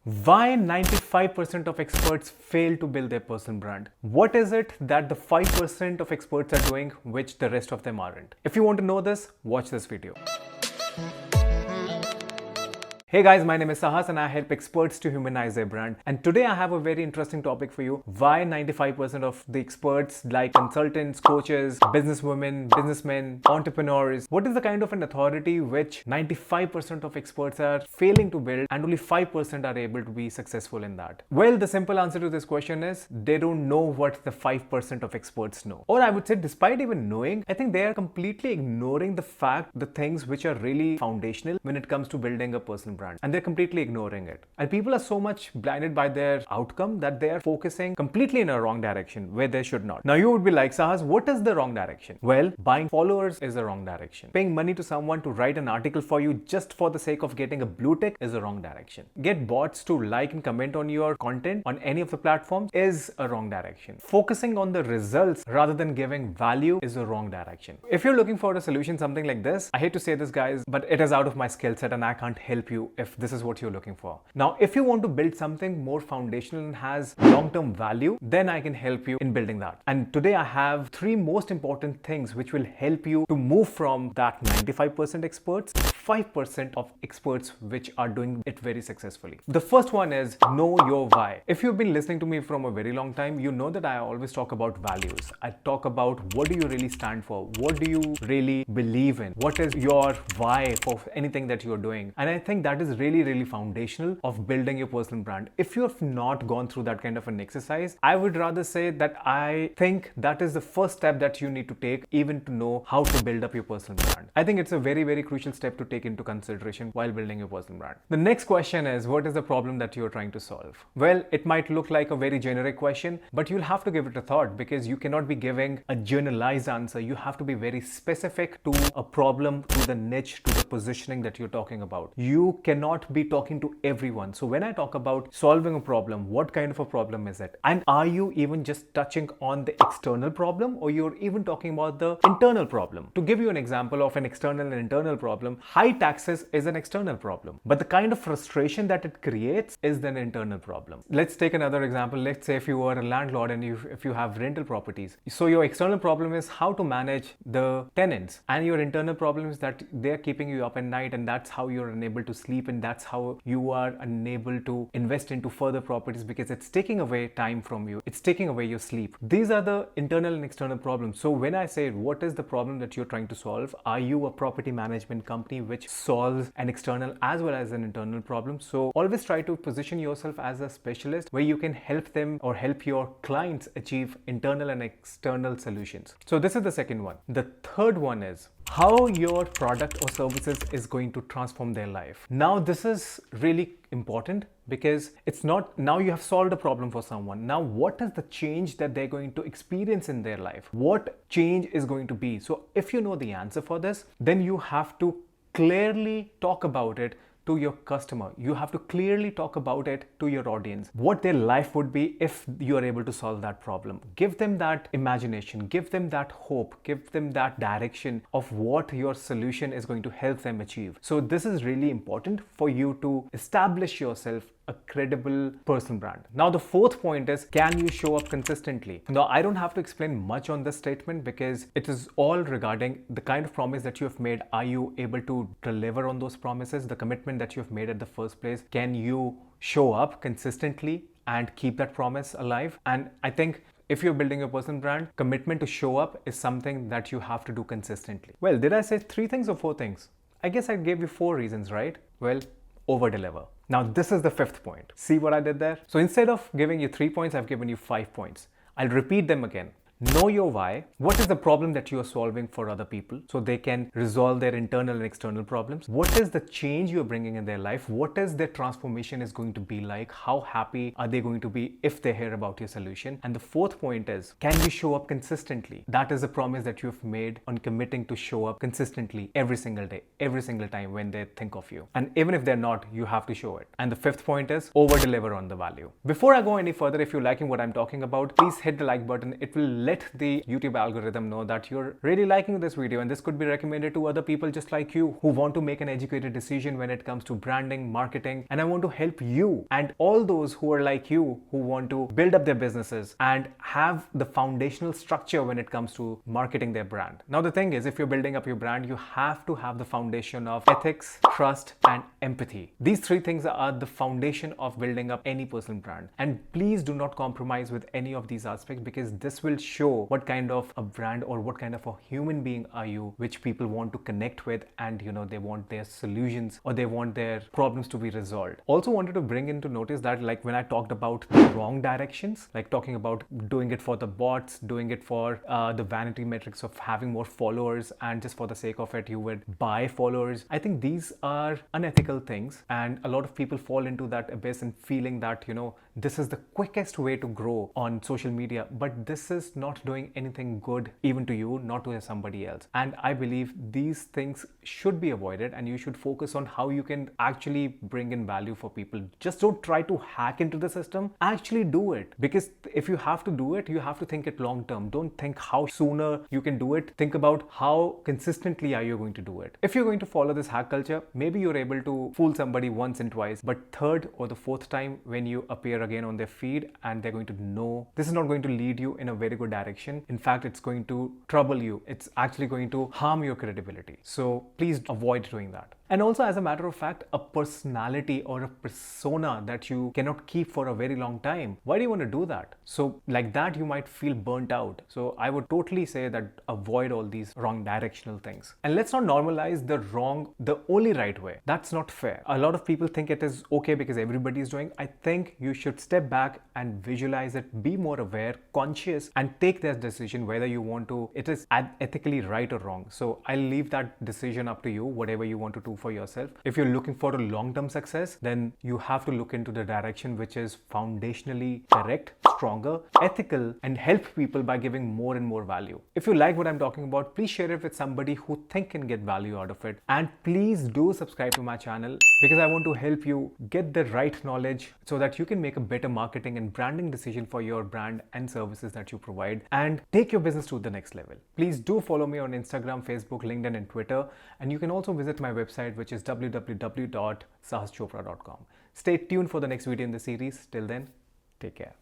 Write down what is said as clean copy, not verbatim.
Why 95% of experts fail to build their personal brand? What is it that the 5% of experts are doing which the rest of them aren't? If you want to know this, watch this video. Hey guys, my name is Sahas and I help experts to humanize their brand. And today I have a very interesting topic for you. Why 95% of the experts like consultants, coaches, businesswomen, businessmen, entrepreneurs, what is the kind of an authority which 95% of experts are failing to build and only 5% are able to be successful in that? Well, the simple answer to this question is they don't know what the 5% of experts know. Or I would say despite even knowing, I think they are completely ignoring the fact, the things which are really foundational when it comes to building a personal brand. And they're completely ignoring it. And people are so much blinded by their outcome that they are focusing completely in a wrong direction where they should not. Now you would be like, Sahas, what is the wrong direction? Well, buying followers is the wrong direction. Paying money to someone to write an article for you just for the sake of getting a blue tick is the wrong direction. Get bots to like and comment on your content on any of the platforms is a wrong direction. Focusing on the results rather than giving value is the wrong direction. If you're looking for a solution, something like this, I hate to say this guys, but it is out of my skill set and I can't help you if this is what you're looking for. Now, if you want to build something more foundational and has long-term value, then I can help you in building that. And today I have 3 most important things which will help you to move from that 95% experts to 5% of experts which are doing it very successfully. The first one is know your why. If you've been listening to me from a very long time, you know that I always talk about values. I talk about what do you really stand for? What do you really believe in? What is your why for anything that you're doing? And I think that is really foundational of building your personal brand. If you have not gone through that kind of an exercise, I would rather say that I think that is the first step that you need to take even to know how to build up your personal brand. I think it's a very crucial step to take into consideration while building your personal brand. The next question is, what is the problem that you're trying to solve? Well, it might look like a very generic question, but you'll have to give it a thought because you cannot be giving a generalized answer. You have to be very specific to a problem, to the niche, to the positioning that you're talking about. You cannot be talking to everyone. So when I talk about solving a problem, what kind of a problem is it? And are you even just touching on the external problem or you're even talking about the internal problem? To give you an example of an external and internal problem, high taxes is an external problem, but the kind of frustration that it creates is an internal problem. Let's take another example. Let's say if you are a landlord and if you have rental properties. So your external problem is how to manage the tenants, and your internal problem is that they're keeping you up at night and that's how you're unable to sleep and that's how you are unable to invest into further properties because it's taking away time from you. It's taking away your sleep. These are the internal and external problems. So when I say what is the problem that you're trying to solve, are you a property management company which solves an external as well as an internal problem? So always try to position yourself as a specialist where you can help them or help your clients achieve internal and external solutions. So this is the second one. The third one is how your product or services is going to transform their life. Now this is really important because it's not now you have solved a problem for someone. Now what is the change that they're going to experience in their life? What change is going to be? So if you know the answer for this, then you have to clearly talk about it to your customer. You have to clearly talk about it to your audience. What their life would be if you are able to solve that problem. Give them that imagination, give them that hope, give them that direction of what your solution is going to help them achieve. So this is really important for you to establish yourself a credible personal brand. Now the fourth point is, can you show up consistently? Now I don't have to explain much on this statement because it is all regarding the kind of promise that you have made. Are you able to deliver on those promises? The commitment that you have made at the first place, can you show up consistently and keep that promise alive? And I think if you're building a personal brand, commitment to show up is something that you have to do consistently. Well, did I say 3 things or 4 things? I guess I gave you 4 reasons, right? Well, over deliver. Now this is the 5th point. See what I did there? So instead of giving you 3 points, I've given you 5 points. I'll repeat them again. Know your why. What is the problem that you are solving for other people so they can resolve their internal and external problems? What is the change you're bringing in their life? What is their transformation is going to be like? How happy are they going to be if they hear about your solution? And the 4th point is, can you show up consistently? That is a promise that you've made on committing to show up consistently every single day, every single time when they think of you. And even if they're not, you have to show it. And the 5th point is, over deliver on the value. Before I go any further, if you're liking what I'm talking about, please hit the like button. It will let let the YouTube algorithm know that you're really liking this video, and this could be recommended to other people just like you who want to make an educated decision when it comes to branding, marketing. And I want to help you and all those who are like you who want to build up their businesses and have the foundational structure when it comes to marketing their brand. Now, the thing is, if you're building up your brand, you have to have the foundation of ethics, trust, and empathy. These three things are the foundation of building up any personal brand. And please do not compromise with any of these aspects, because this will show what kind of a brand or what kind of a human being are you, which people want to connect with, and they want their solutions or they want their problems to be resolved. Also wanted to bring into notice that, like, when I talked about the wrong directions, like talking about doing it for the bots, doing it for the vanity metrics of having more followers, and just for the sake of it you would buy followers, I think these are unethical things, and a lot of people fall into that abyss and feeling that this is the quickest way to grow on social media, but this is not doing anything good even to you, not to somebody else. And I believe these things should be avoided, and you should focus on how you can actually bring in value for people. Just don't try to hack into the system, actually do it, because if you have to do it, you have to think it long term. Don't think how sooner you can do it, think about how consistently are you going to do it. If you're going to follow this hack culture, maybe you're able to fool somebody once and twice, but third or the fourth time when you appear again on their feed, and they're going to know this is not going to lead you in a very good direction. In fact, it's going to trouble you. It's actually going to harm your credibility. So please avoid doing that. And also, as a matter of fact, a personality or a persona that you cannot keep for a very long time, why do you want to do that? So like that, you might feel burnt out. So I would totally say that avoid all these wrong directional things. And let's not normalize the only right way. That's not fair. A lot of people think it is okay because everybody is doing. I think you should step back and visualize it, be more aware, conscious, and take that decision whether you want to, it is ethically right or wrong. So I'll leave that decision up to you, whatever you want to do for yourself. If you're looking for a long-term success, then you have to look into the direction which is foundationally correct, stronger, ethical, and help people by giving more and more value. If you like what I'm talking about, please share it with somebody who can get value out of it. And please do subscribe to my channel, because I want to help you get the right knowledge so that you can make a better marketing and branding decision for your brand and services that you provide, and take your business to the next level. Please do follow me on Instagram, Facebook, LinkedIn, and Twitter. And you can also visit my website, which is www.sahaschopra.com. Stay tuned for the next video in the series. Till then, take care.